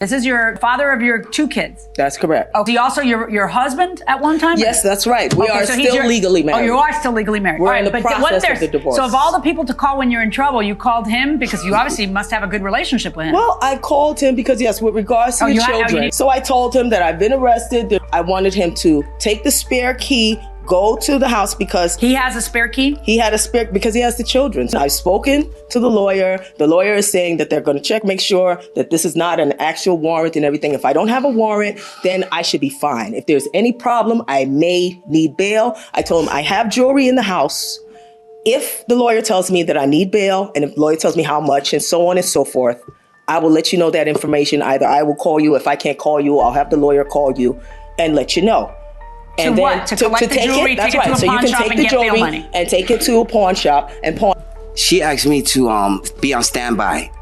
This is your father of your 2 kids. That's correct. Oh, is he also your husband at one time? Yes, that's right. We are still legally married. Oh, you are still legally married. We're in the process of the divorce. So of all the people to call when you're in trouble, you called him because you obviously must have a good relationship with him. Well, I called him because, yes, with regards to the children. So I told him that I've been arrested. That I wanted him to take the spare key, go to the house because he has a spare key? He had a spare because he has the children. So I've spoken to the lawyer. The lawyer is saying that they're going to check, make sure that this is not an actual warrant and everything. If I don't have a warrant, then I should be fine. If there's any problem, I may need bail. I told him I have jewelry in the house. If the lawyer tells me that I need bail, and if the lawyer tells me how much, and so on and so forth, I will let you know that information. Either I will call you. If I can't call you, I'll have the lawyer call you and let you know. And then what? To collect the jewelry, that's take it right. to a pawn shop and get bail money. And take it to a pawn shop and pawn. She asked me to be on standby.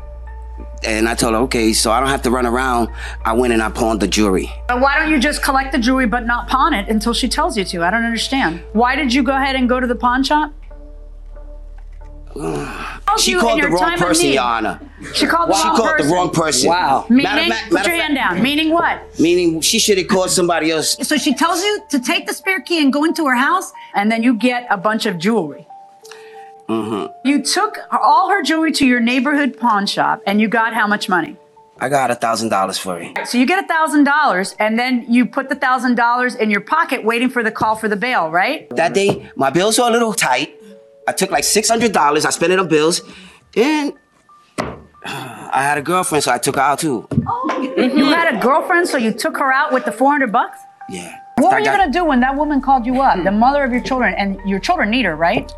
And I told her, okay, so I don't have to run around. I went and I pawned the jewelry. But why don't you just collect the jewelry but not pawn it until she tells you to? I don't understand. Why did you go ahead and go to the pawn shop? She called the wrong person, Your Honor. She called the wrong person. Wow. Meaning, put your hand down. Meaning what? Meaning she should have called somebody else. So she tells you to take the spare key and go into her house, and then you get a bunch of jewelry. Mm-hmm. You took all her jewelry to your neighborhood pawn shop, and you got how much money? I got $1,000 for it. So you get $1,000, and then you put the $1,000 in your pocket waiting for the call for the bail, right? That day, my bills were a little tight. I took like $600. I spent it on bills. And I had a girlfriend, so I took her out too. Oh, you had a girlfriend, so you took her out with the $400? Yeah. What were you going to do when that woman called you up, the mother of your children? And your children need her, right?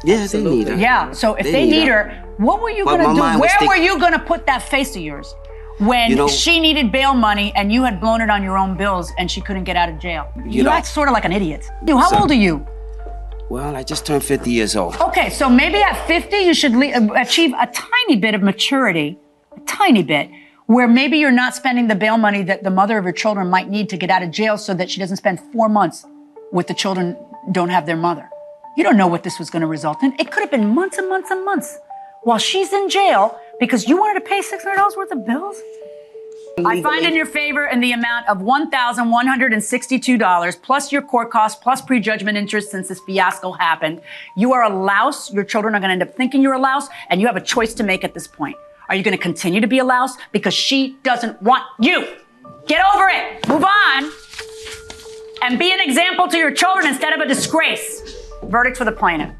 Yeah, they need her. Yeah, so if they need her, what were you going to do? Where were you going to put that face of yours when she needed bail money and you had blown it on your own bills and she couldn't get out of jail? You act sort of like an idiot. How old are you? Well, I just turned 50 years old. Okay, so maybe at 50 you should achieve a tiny bit of maturity, a tiny bit, where maybe you're not spending the bail money that the mother of your children might need to get out of jail so that she doesn't spend 4 months with the children don't have their mother. You don't know what this was going to result in. It could have been months and months and months while she's in jail because you wanted to pay $600 worth of bills. I find in your favor in the amount of $1,162 plus your court costs plus prejudgment interest since this fiasco happened. You are a louse. Your children are going to end up thinking you're a louse, and you have a choice to make at this point. Are you going to continue to be a louse because she doesn't want you? Get over it. Move on. And be an example to your children instead of a disgrace. Verdict for the plaintiff.